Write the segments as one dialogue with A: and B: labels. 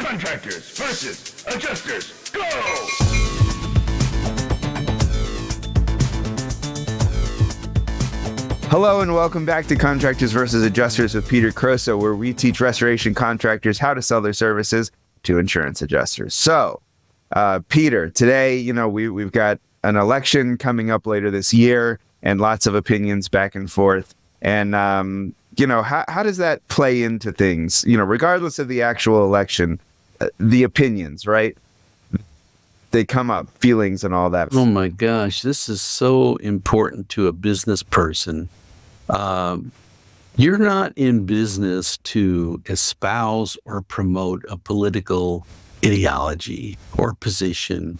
A: Contractors versus adjusters, go!
B: Hello and welcome back to Contractors versus Adjusters with Peter Croso, where we teach restoration contractors how to sell their services to insurance adjusters. So, Peter, today, we've got an election coming up later this year and lots of opinions back and forth. And, how does that play into things? Regardless of the actual election, the opinions, right? They come up, feelings and all that.
C: Oh my gosh, this is so important to a business person. You're not in business to espouse or promote a political ideology or position.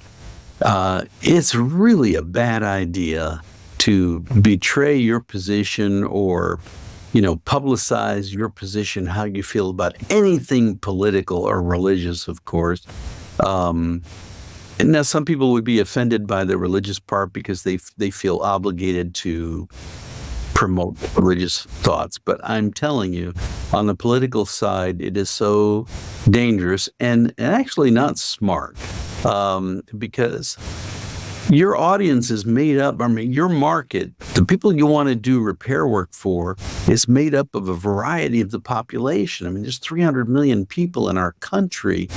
C: It's really a bad idea to betray your position or, publicize your position, how you feel about anything political or religious, of course. And now some people would be offended by the religious part because they feel obligated to promote religious thoughts. But I'm telling you, on the political side, it is so dangerous and actually not smart, because your audience is made up, your market, the people you want to do repair work for, is made up of a variety of the population. There's 300 million people in our country,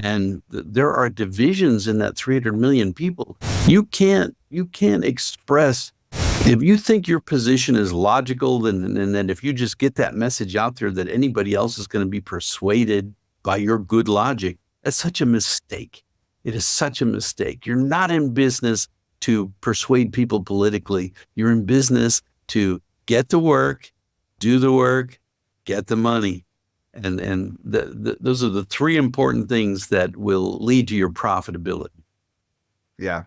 C: and there are divisions in that 300 million people. You can't express, if you think your position is logical, and then if you just get that message out there that anybody else is going to be persuaded by your good logic, that's such a mistake. It is such a mistake. You're not in business to persuade people politically. You're in business to get the work, do the work, get the money. And those are the three important things that will lead to your profitability.
B: Yeah.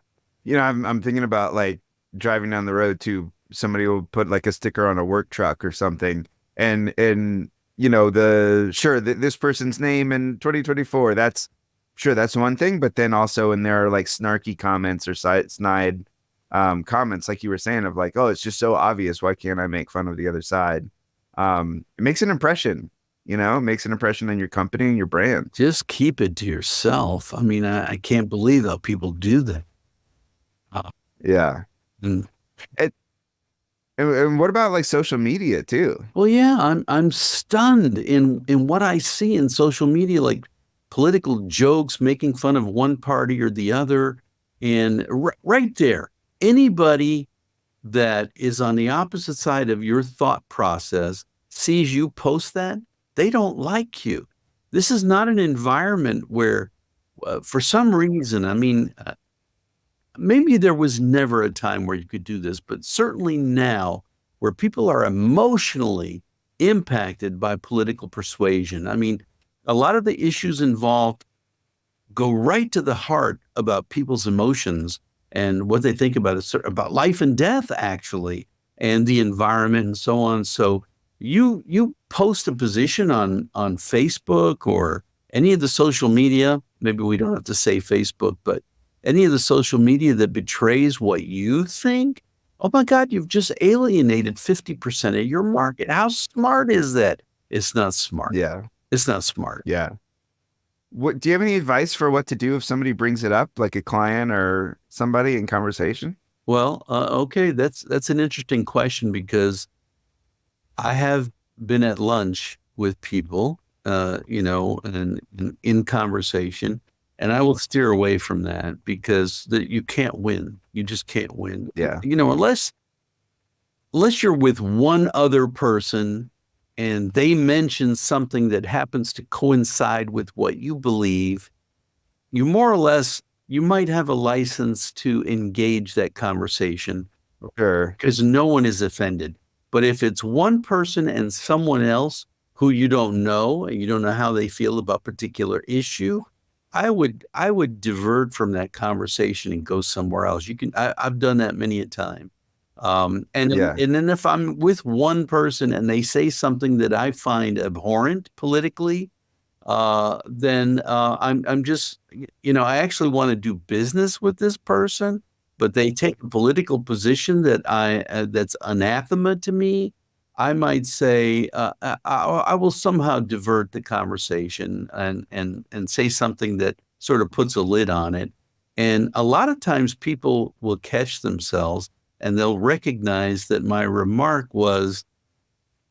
B: I'm thinking about like driving down the road too. Somebody will put like a sticker on a work truck or something. And this person's name in 2024, that's one thing. But then also in there are like snarky comments or snide comments, like you were saying, of like, oh, it's just so obvious. Why can't I make fun of the other side? It makes an impression. It makes an impression on your company and your brand.
C: Just keep it to yourself. I can't believe how people do that.
B: Yeah. And what about like social media too?
C: Well, yeah, I'm stunned in what I see in social media, like political jokes making fun of one party or the other. And right there, anybody that is on the opposite side of your thought process sees you post that, they don't like you. This is not an environment where, for some reason, maybe there was never a time where you could do this, but certainly now where people are emotionally impacted by political persuasion. A lot of the issues involved go right to the heart about people's emotions and what they think about life and death, actually, and the environment and so on. So you post a position on Facebook or any of the social media, maybe we don't have to say Facebook, but any of the social media that betrays what you think, oh my God, you've just alienated 50% of your market. How smart is that? It's not smart.
B: Yeah.
C: It's not smart.
B: Yeah. Do you have any advice for what to do if somebody brings it up, like a client or somebody in conversation?
C: Well, okay, that's an interesting question, because I have been at lunch with people, and in conversation, and I will steer away from that because you can't win. You just can't win.
B: Yeah.
C: Unless you're with one other person and they mention something that happens to coincide with what you believe, you more or less, you might have a license to engage that conversation.
B: Sure.
C: Because no one is offended. But if it's one person and someone else who you don't know, and you don't know how they feel about a particular issue, I would divert from that conversation and go somewhere else. I've done that many a time. And then if I'm with one person and they say something that I find abhorrent politically, then I'm just, I actually want to do business with this person, but they take a political position that that's anathema to me. I might say I will somehow divert the conversation and say something that sort of puts a lid on it. And a lot of times people will catch themselves and they'll recognize that my remark was,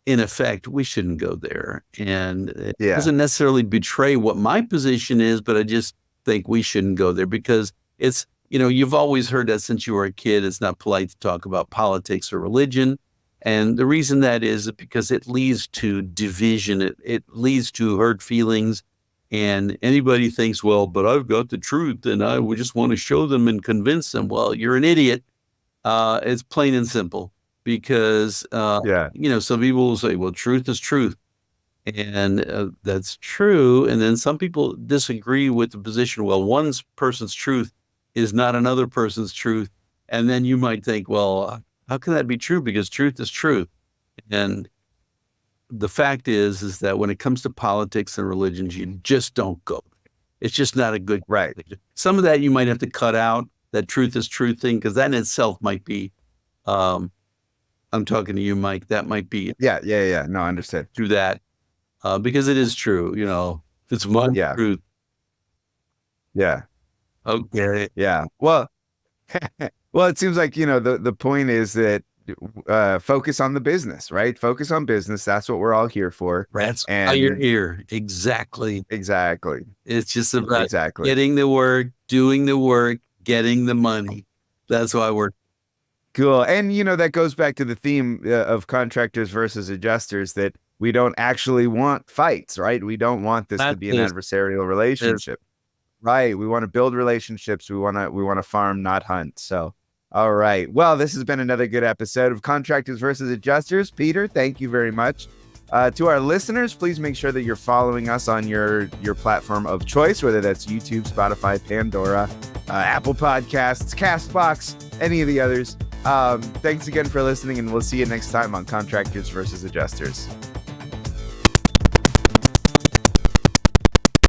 C: in effect, we shouldn't go there. And it
B: Yeah.
C: doesn't necessarily betray what my position is, but I just think we shouldn't go there because it's, you've always heard that since you were a kid, it's not polite to talk about politics or religion. And the reason that is because it leads to division. It leads to hurt feelings. And anybody thinks, well, but I've got the truth and I would just want to show them and convince them. Well, you're an idiot. It's plain and simple because,
B: Yeah.
C: some people will say, well, truth is truth. And that's true. And then some people disagree with the position. Well, one person's truth is not another person's truth. And then you might think, well, how can that be true? Because truth is truth. And the fact is that when it comes to politics and religions, you just don't go. It's just not a good
B: Right.
C: thing. Some of that you might have to cut out, that truth is truth thing, because that in itself might be, I'm talking to you, Mike, that might be
B: Yeah. No, I understand.
C: through that, because it is true, it's one
B: Yeah.
C: truth.
B: Yeah.
C: Okay.
B: Yeah. Well, well, it seems like, the point is that focus on the business, right? Focus on business. That's what we're all here for.
C: That's why
B: And
C: you're here. Exactly.
B: exactly.
C: It's just about
B: Exactly.
C: getting the work, doing the work, getting the money. That's why we're
B: Cool. And, that goes back to the theme of contractors versus adjusters, that we don't actually want fights, right? We don't want this to
C: Not
B: be an
C: this.
B: adversarial relationship. Right. We want to build relationships. We want to farm, not hunt. So, all right. Well, this has been another good episode of Contractors versus Adjusters. Peter, thank you very much. To our listeners, please make sure that you're following us on your platform of choice, whether that's YouTube, Spotify, Pandora, Apple Podcasts, Castbox, any of the others. Thanks again for listening, and we'll see you next time on Contractors versus Adjusters.